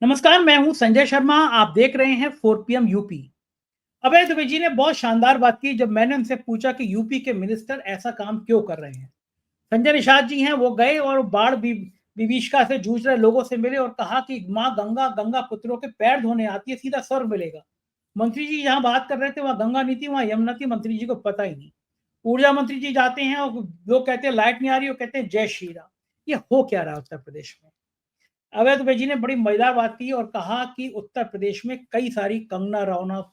नमस्कार, मैं हूं संजय शर्मा। आप देख रहे हैं 4 पीएम यूपी। अभय द्विवेदी जी ने बहुत शानदार बात की जब मैंने उनसे पूछा कि यूपी के मिनिस्टर ऐसा काम क्यों कर रहे हैं। संजय निषाद जी हैं, वो गए और बाढ़ विभीषिका से जूझ रहे लोगों से मिले और कहा कि माँ गंगा गंगा पुत्रों के पैर धोने आती है, सीधा स्वर्ग मिलेगा। मंत्री जी जहाँ बात कर रहे थे वहाँ गंगा नहीं थी, वहाँ यमुना थी, मंत्री जी को पता ही नहीं। ऊर्जा मंत्री जी जाते हैं और लोग कहते हैं लाइट नहीं आ रही, वो कहते हैं जय श्री राम। ये हो क्या रहा है उत्तर प्रदेश में? अवैध दुबे जी ने बड़ी मजेदार बात की और कहा कि उत्तर प्रदेश में कई सारी कंगना रनौत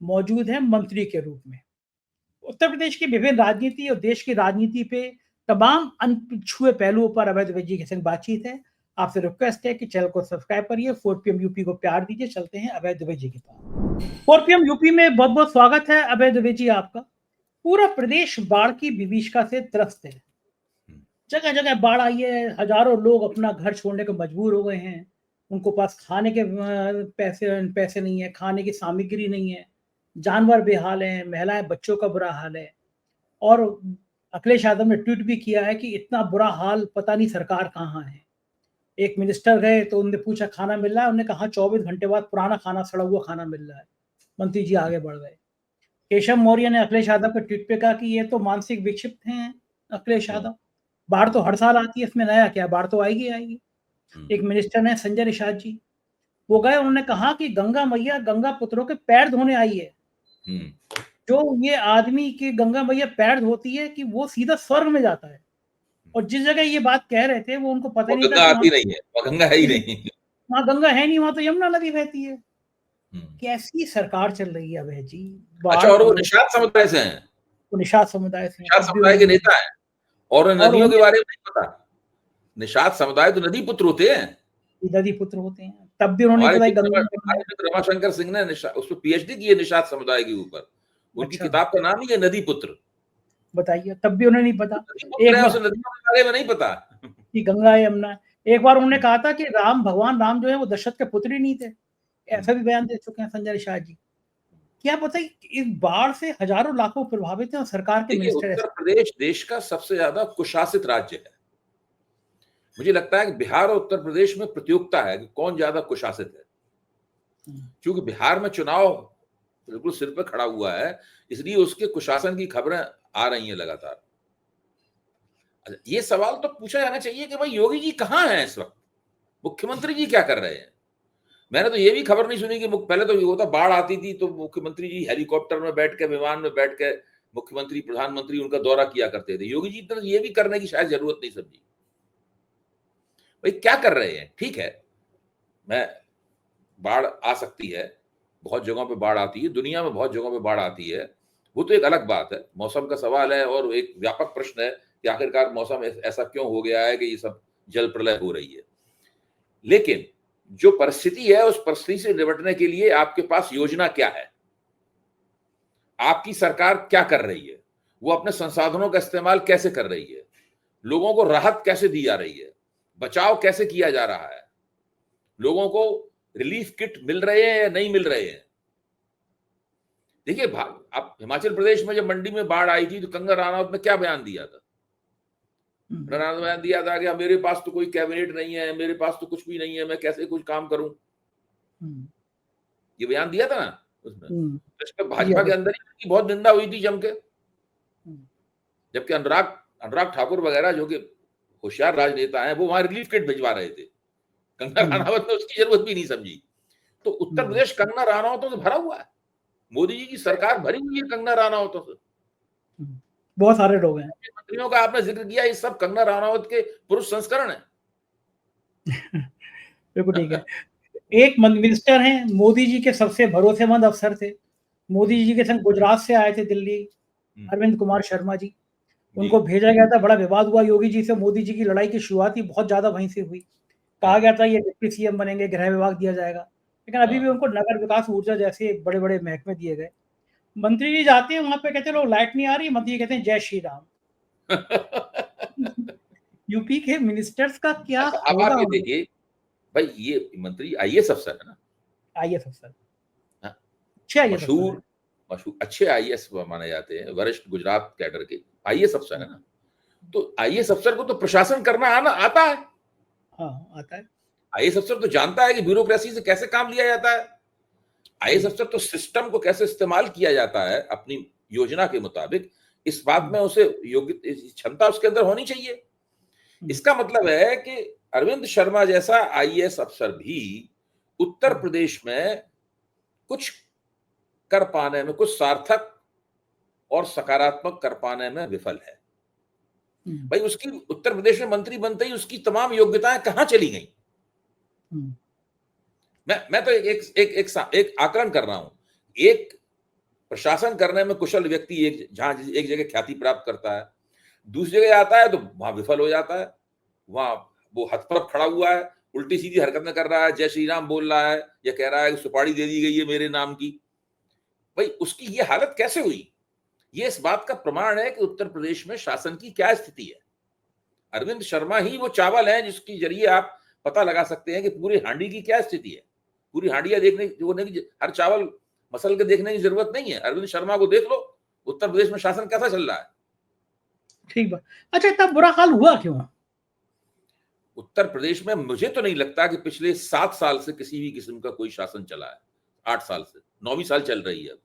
मौजूद हैं मंत्री के रूप में। उत्तर प्रदेश की विभिन्न राजनीति और देश की राजनीति पे तमाम अनछुए पहलुओं पर अवैध दुबे जी के संग बातचीत है। आपसे रिक्वेस्ट है कि चैनल को सब्सक्राइब करिए, 4 पीएम यूपी को प्यार दीजिए। चलते हैं अवैध दुबे जी के पास। 4 पीएम यूपी में बहुत बहुत स्वागत है अवैध दुबे जी आपका। पूरा प्रदेश बाढ़ की विभीषिका से त्रस्त है, जगह जगह बाढ़ आई है, हजारों लोग अपना घर छोड़ने को मजबूर हो गए हैं। उनको पास खाने के पैसे पैसे नहीं है, खाने की सामग्री नहीं है, जानवर बेहाल हैं, महिलाएं बच्चों का बुरा हाल है। और अखिलेश यादव ने ट्वीट भी किया है कि इतना बुरा हाल पता नहीं सरकार कहाँ है। एक मिनिस्टर गए तो उनने पूछा खाना मिल रहा है, उन्होंने कहा 24 घंटे बाद पुराना खाना, सड़ा हुआ खाना मिल रहा है। मंत्री जी आगे बढ़ गए। केशव मौर्य ने अखिलेश यादव के ट्वीट पे कहा कि ये तो मानसिक विक्षिप्त हैं अखिलेश यादव। बाढ़ तो हर साल आती है, इसमें नया क्या? बाढ़ तो आएगी आएगी। एक मिनिस्टर है संजय निषाद जी, वो गए, उन्होंने कहा कि गंगा मैया गंगा पुत्रों के पैर धोने आई है। जो ये आदमी की गंगा मैया पैर धोती है कि वो सीधा स्वर्ग में जाता है। और जिस जगह ये बात कह रहे थे वो उनको पता वो नहीं था गंगा कि आती नहीं है, वो गंगा है ही नहीं। वहाँ गंगा है नहीं, वहां तो यमुना नदी बहती है। कैसी सरकार चल रही है अभय जी? अच्छा, बाढ़ और वो पीड़ित, निषाद समुदाय से हैं, वो निषाद समुदाय से हैं, निषाद तब भी समुदाय के उन्होंने नेता हैं, और और नदियों के उन्हें बारे में नहीं पता। निषाद समुदाय तो नदी पुत्र होते हैं। नदी पुत्र होते हैं, तब भी उन्होंने पता गंगा में। हमारे मित्र रमाशंकर सिंह ने उस पर पीएचडी की है निषाद समुदाय के ऊपर। उनकी अच्छा, किताब का नाम ही है नदी पुत्र। बताइए, तब भी उन्हें नहीं पता। नदी पुत्र एक है, बार उसे नदियों के बारे में नहीं पता। कि गंगा है, यमुना है। एक बार उन्होंने कहा था कि भगवान राम जो है वो दशरथ के पुत्र ही नहीं थे। ऐसा भी बयान दे चुके हैं संजय शाह जी। क्या पता है इस बाढ़ से हजारों लाखों प्रभावित हैं और सरकार के देखिए, मिनिस्टर उत्तर ऐसे। प्रदेश देश का सबसे ज्यादा कुशासित राज्य है। मुझे लगता है कि बिहार और उत्तर प्रदेश में प्रतियोगिता है कि कौन ज्यादा कुशासित है। क्योंकि बिहार में चुनाव बिल्कुल सिर पे खड़ा हुआ है, इसलिए उसके कुशासन की खबरें आ रही हैं लगातार। अच्छा, ये सवाल तो पूछा जाना चाहिए कि भाई योगी जी कहाँ हैं इस वक्त, मुख्यमंत्री जी क्या कर रहे हैं। मैंने तो ये भी खबर नहीं सुनी कि पहले तो ये होता बाढ़ आती थी तो मुख्यमंत्री जी हेलीकॉप्टर में बैठ के, विमान में बैठ के मुख्यमंत्री प्रधानमंत्री उनका दौरा किया करते थे। योगी जी तो ये भी करने की शायद जरूरत नहीं समझी। भाई क्या कर रहे हैं? ठीक है, मैं बाढ़ आ सकती है, बहुत जगहों पे बाढ़ आती है, दुनिया में बहुत जगहों पे बाढ़ आती है, वो तो एक अलग बात है, मौसम का सवाल है और एक व्यापक प्रश्न है कि आखिरकार मौसम ऐसा क्यों हो गया है कि ये सब जल प्रलय हो रही है। लेकिन जो परिस्थिति है उस परिस्थिति से निपटने के लिए आपके पास योजना क्या है, आपकी सरकार क्या कर रही है, वो अपने संसाधनों का इस्तेमाल कैसे कर रही है, लोगों को राहत कैसे दी जा रही है, बचाव कैसे किया जा रहा है, लोगों को रिलीफ किट मिल रहे हैं या नहीं मिल रहे हैं। देखिए आप हिमाचल प्रदेश में जब मंडी में बाढ़ आई थी तो कंगना रनौत ने क्या बयान दिया था? रनौत ने बयान दिया था कि मेरे पास तो कोई कैबिनेट नहीं है, मेरे पास तो कुछ भी नहीं है, मैं कैसे कुछ काम करूं। ये बयान दिया था ना उसमें। तो भाजपा के अंदर ही बहुत निंदा हुई थी जम के। जबकि अनुराग ठाकुर वगैरह जो कि होशियार राजनेता हैं वो वहां रिलीफ किट भिजवा रहे थे, कंगना रनौत ने उसकी जरूरत भी नहीं समझी। तो उत्तर प्रदेश कंगना रनौतों से भरा हुआ है, मोदी जी की सरकार भरी हुई है कंगना रनौतों से। बहुत सारे लोग हैं। मंत्रियों का आपने जिक्र किया, ये सब कंगना रनौत के पुरुष संस्करण है। बिल्कुल ठीक है। एक मिनिस्टर हैं, मोदी जी के सबसे भरोसेमंद अफसर थे, मोदी जी के संग गुजरात से आए थे दिल्ली, अरविंद कुमार शर्मा जी। उनको भेजा गया था, बड़ा विवाद हुआ योगी जी से। मोदी जी की लड़ाई की शुरुआत ही बहुत ज्यादा वहीं से हुई। कहा गया था ये डिप्टी सीएम बनेंगे, गृह विभाग दिया जाएगा, लेकिन अभी भी उनको नगर विकास, ऊर्जा जैसे बड़े बड़े महकमे दिए गए। मंत्री जी जाते हैं वहां पे, कहते लोग लाइट नहीं आ रही, मंत्री जी कहते हैं जय श्री राम। यूपी के मिनिस्टर्स का क्या अच्छा, अब होगा? आप ये देखिए भाई, ये मंत्री आईएएस अफसर है ना, आईएएस अफसर, हाँ, अच्छे आईएएस अफसर मशहूर हैं। मशहूर अच्छे आईएएस माने जाते हैं, वरिष्ठ गुजरात कैडर के आईएएस अफसर है ना। तो आईएएस अफसर को तो प्रशासन करना आना आता है। हाँ, आता है। आईएएस अफसर तो जानता है कि ब्यूरोक्रेसी से कैसे काम लिया जाता है। आईएएस अफसर तो सिस्टम को कैसे इस्तेमाल किया जाता है अपनी योजना के मुताबिक, इस बात में उसे योग्य क्षमता उसके अंदर होनी चाहिए। इसका मतलब है कि अरविंद शर्मा जैसा आईएएस अफसर भी उत्तर प्रदेश में कुछ कर पाने में, कुछ सार्थक और सकारात्मक कर पाने में विफल है। भाई उसकी उत्तर प्रदेश में मंत्री बनते ही उसकी तमाम योग्यताएं कहां चली गई? मैं तो एक आकलन कर रहा हूं। एक प्रशासन करने में कुशल व्यक्ति एक जगह ख्याति प्राप्त करता है, दूसरी जगह आता है तो वहां विफल हो जाता है। वहां वो हथप्रभ खड़ा हुआ है, उल्टी सीधी हरकतें कर रहा है, जय श्री राम बोल रहा है या कह रहा है कि सुपारी दे दी गई है मेरे नाम की। भाई उसकी ये हालत कैसे हुई? ये इस बात का प्रमाण है कि उत्तर प्रदेश में शासन की क्या स्थिति है। अरविंद शर्मा ही वो चावल है जिसके जरिए आप पता लगा सकते हैं कि पूरी हांडी की क्या स्थिति है। पूरी हांडिया देखने की, हर चावल मसल के देखने की जरूरत नहीं है। अरविंद शर्मा को देख लो, उत्तर प्रदेश में शासन कैसा चल रहा है। ठीक बात। अच्छा, इतना बुरा हाल हुआ क्यों उत्तर प्रदेश में? मुझे तो नहीं लगता कि पिछले 7 साल से किसी भी किस्म का कोई शासन चला है। 8 साल से 9वीं साल चल रही है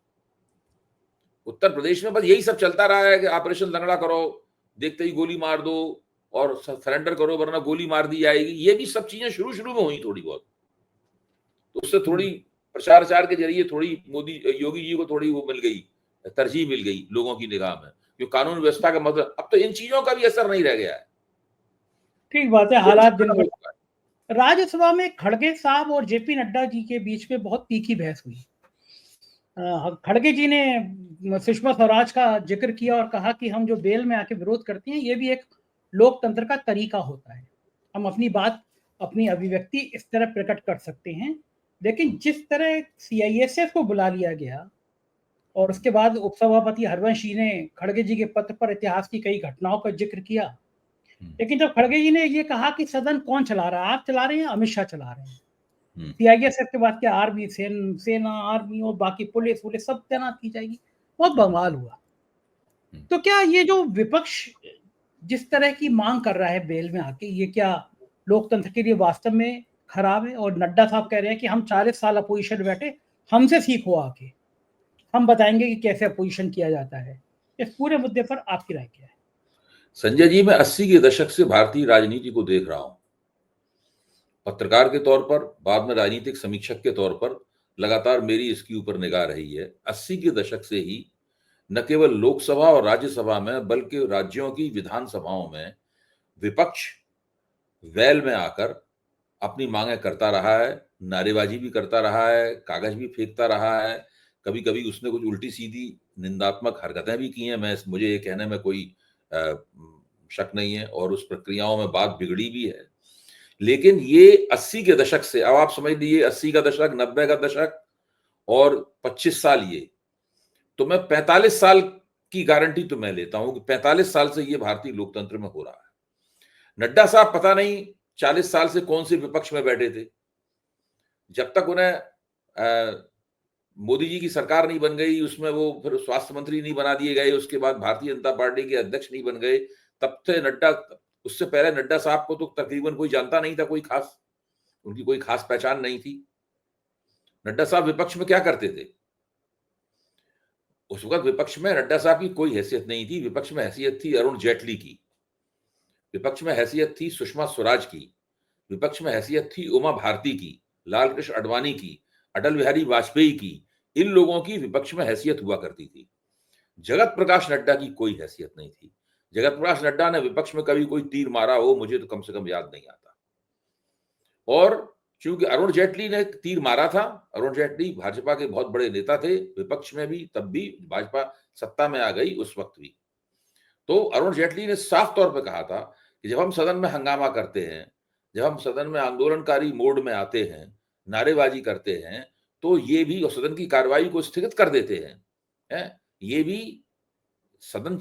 उत्तर प्रदेश में। बस यही सब चलता रहा है कि ऑपरेशन लंगड़ा करो, देखते ही गोली मार दो और सरेंडर करो वरना गोली मार दी जाएगी। ये भी सब चीजें शुरू में हुई थोड़ी बहुत, तो उससे थोड़ी प्रचार के जरिए थोड़ी योगी जी को थोड़ी वो मिल गई, तरजीह मिल गई लोगों की निगाह में, जो कानून व्यवस्था का मतलब। अब तो इन चीजों का भी असर नहीं रह गया है। ठीक बात है, हालात दिन ब राज्यसभा में खड़गे साहब और जेपी नड्डा जी के बीच में बहुत तीखी बहस हुई। खड़गे जी ने सुषमा स्वराज का जिक्र किया और कहा कि हम जो बेल में आके विरोध करते हैं ये भी एक लोकतंत्र का तरीका होता है, हम अपनी बात, अपनी अभिव्यक्ति इस तरह प्रकट कर सकते हैं। लेकिन जिस तरह सीआईएसएफ को बुला लिया गया और उसके बाद उपसभापति हरवंश जी ने खड़गे जी के पत्र पर इतिहास की कई घटनाओं का जिक्र किया, लेकिन जब खड़गे जी ने ये कहा कि सदन कौन चला रहा है, आप चला रहे हैं, अमित शाह चला रहे हैं, सीआईएसएफ के बाद क्या आर्मी, सेना, आर्मी और बाकी पुलिस सब तैनात की जाएगी, बहुत बवाल हुआ। तो क्या ये जो विपक्ष जिस तरह की मांग कर रहा है बेल में आके, ये क्या लोकतंत्र के लिए वास्तव में खराब है? और नड्डा साहब कह रहे हैं कि हम 40 साल अपोजिशन बैठे, हमसे सीखो आके, हम बताएंगे कि कैसे अपोजिशन किया जाता है। इस पूरे मुद्दे पर आपकी राय क्या है? संजय जी, मैं 80 के दशक से भारतीय राजनीति को देख रहा हूं, पत्रकार के तौर पर, बाद में राजनीतिक समीक्षक के तौर पर लगातार मेरी इसके ऊपर निगाह रही है। 80 के दशक से ही न केवल लोकसभा और राज्यसभा में बल्कि राज्यों की विधानसभाओं में विपक्ष वेल में आकर अपनी मांगें करता रहा है, नारेबाजी भी करता रहा है, कागज भी फेंकता रहा है, कभी कभी उसने कुछ उल्टी सीधी निंदात्मक हरकतें भी की हैं। मुझे ये कहने में कोई शक नहीं है, और उस प्रक्रियाओं में बात बिगड़ी भी है। लेकिन ये 80 के दशक से, अब आप समझ लीजिए 80 का दशक, 90 का दशक और 25 साल, ये तो मैं 45 साल की गारंटी तो मैं लेता हूं कि 45 साल से ये भारतीय लोकतंत्र में हो रहा है। नड्डा साहब पता नहीं 40 साल से कौन से विपक्ष में बैठे थे, जब तक उन्हें मोदी जी की सरकार नहीं बन गई, उसमें वो फिर स्वास्थ्य मंत्री नहीं बना दिए गए, उसके बाद भारतीय जनता पार्टी के अध्यक्ष नहीं बन गए, तब से नड्डा, उससे पहले नड्डा साहब को तो तकरीबन कोई जानता नहीं था, कोई खास, उनकी कोई खास पहचान नहीं थी। नड्डा साहब विपक्ष में क्या करते थे? उस वक्त विपक्ष में नड्डा साहब की कोई हैसियत नहीं थी। विपक्ष में हैसियत थी अरुण जेटली की, विपक्ष में हैसियत थी सुषमा स्वराज की, विपक्ष में हैसियत थी उमा भारती की, लाल कृष्ण आडवाणी की, अटल बिहारी वाजपेयी की। इन लोगों की विपक्ष में हैसियत हुआ करती थी। जगत प्रकाश नड्डा की कोई हैसियत नहीं थी। जगत प्रकाश नड्डा ने विपक्ष में कभी कोई तीर मारा हो, मुझे तो कम से कम याद नहीं आता। और चूंकि अरुण जेटली ने तीर मारा था, अरुण जेटली भाजपा के बहुत बड़े नेता थे, विपक्ष में भी, तब भी भाजपा सत्ता में आ गई उस वक्त भी, तो अरुण जेटली ने साफ तौर पर कहा था कि जब हम सदन में हंगामा करते हैं, जब हम सदन में आंदोलनकारी मोड में आते हैं, नारेबाजी करते हैं, तो ये भी सदन की कार्रवाई को स्थगित कर देते हैं, ये भी सदन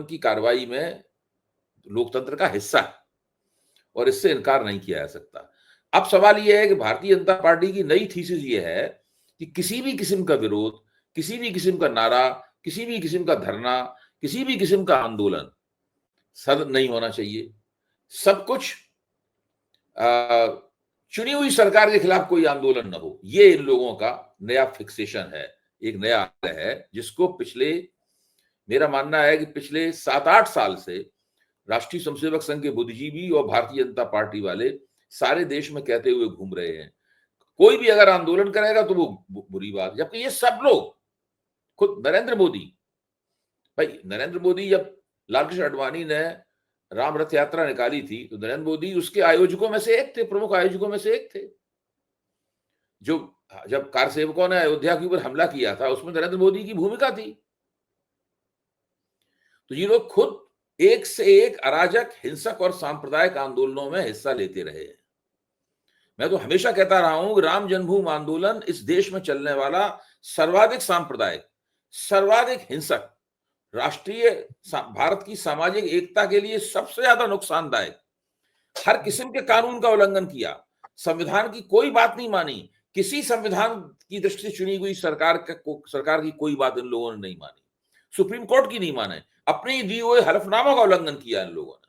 की कार्रवाई में लोकतंत्र का हिस्सा है और इससे इनकार नहीं किया जा सकता। अब सवाल यह है कि भारतीय जनता पार्टी की नई थीसिस ये है कि किसी भी किस्म का विरोध, किसी भी किस्म का नारा, किसी भी किस्म का धरना, किसी भी किस्म का आंदोलन सदन नहीं होना चाहिए। सब कुछ चुनी हुई सरकार के खिलाफ कोई आंदोलन न हो, ये इन लोगों का नया फिक्सेशन है, एक नया आदत है, जिसको मेरा मानना है कि पिछले 7-8 साल से राष्ट्रीय स्वयंसेवक संघ के बुद्धिजीवी और भारतीय जनता पार्टी वाले सारे देश में कहते हुए घूम रहे हैं, कोई भी अगर आंदोलन करेगा तो वो बुरी बात। जबकि ये सब लोग, खुद नरेंद्र मोदी जब लालकृष्ण आडवाणी ने राम रथ यात्रा निकाली थी तो नरेंद्र मोदी उसके आयोजकों में से एक थे, प्रमुख आयोजकों में से एक थे। जब कार सेवकों ने अयोध्या के ऊपर हमला किया था उसमें नरेंद्र मोदी की भूमिका थी। तो ये लोग खुद एक से एक अराजक, हिंसक और सांप्रदायिक आंदोलनों में हिस्सा लेते रहे हैं। मैं तो हमेशा कहता रहा हूं कि राम जन्मभूमि आंदोलन इस देश में चलने वाला सर्वाधिक सांप्रदायिक, सर्वाधिक हिंसक, राष्ट्रीय भारत की सामाजिक एकता के लिए सबसे ज्यादा नुकसानदायक, हर किस्म के कानून का उल्लंघन किया, संविधान की कोई बात नहीं मानी, किसी संविधान की दृष्टि से चुनी हुई सरकार की कोई बात इन लोगों ने नहीं मानी, सुप्रीम कोर्ट की नहीं माने, अपने दिए हुए हलफनामों का उल्लंघन किया इन लोगों ने,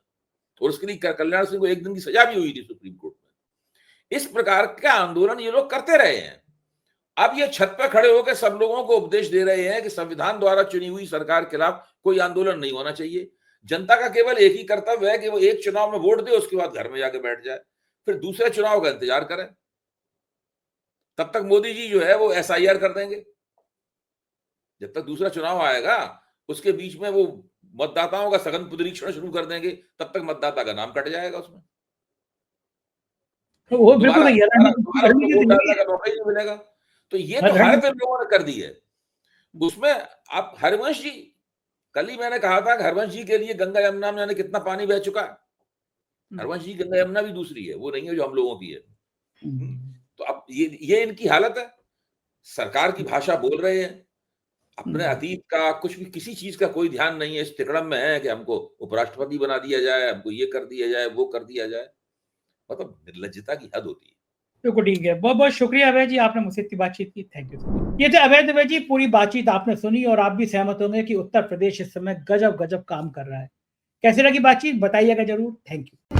और उसके लिए कल्याण सिंह को 1 दिन की सजा भी हुई थी सुप्रीम कोर्ट में। इस प्रकार का आंदोलन ये लोग करते रहे हैं। अब ये छत पर खड़े होकर सब लोगों को उपदेश दे रहे हैं कि संविधान द्वारा चुनी हुई सरकार के खिलाफ कोई आंदोलन नहीं होना चाहिए। जनता का केवल एक ही कर्तव्य है कि वो एक चुनाव में वोट दे, उसके बाद घर में जाके बैठ जाए, फिर दूसरे चुनाव का इंतजार करें। तब तक मोदी जी जो है वो SIR कर देंगे। जब तक दूसरा चुनाव आएगा उसके बीच में वो मतदाताओं का सघन पुनरीक्षण शुरू कर देंगे, तब तक मतदाता का नाम कट जाएगा उसमें, तो वो बिल्कुल नहीं मिलेगा। तो ये तो हालत इन लोगों ने कर दी है। उसमें आप हरिवंश जी, कल ही मैंने कहा था कि हरिवंश जी के लिए गंगा यमुना में कितना पानी बह चुका है। हरिवंश जी गंगा यमुना भी दूसरी है, वो नहीं है जो हम लोगों की है। तो अब ये इनकी हालत है। सरकार की भाषा बोल रहे हैं, अपने अतीत का कुछ भी, किसी चीज का कोई ध्यान नहीं है। इस तिकड़म में है कि हमको उपराष्ट्रपति बना दिया जाए, हमको ये कर दिया जाए, वो कर दिया जाए। मतलब निर्लज्जता की हद होती है। बिल्कुल ठीक है। बहुत बहुत शुक्रिया अभय जी, आपने मुझसे इतनी बातचीत की। Thank you. ये थे अभय दुबे जी। पूरी बातचीत आपने सुनी और आप भी सहमत होंगे कि उत्तर प्रदेश इस समय गजब काम कर रहा है। कैसी लगी बातचीत बताइएगा जरूर। Thank you.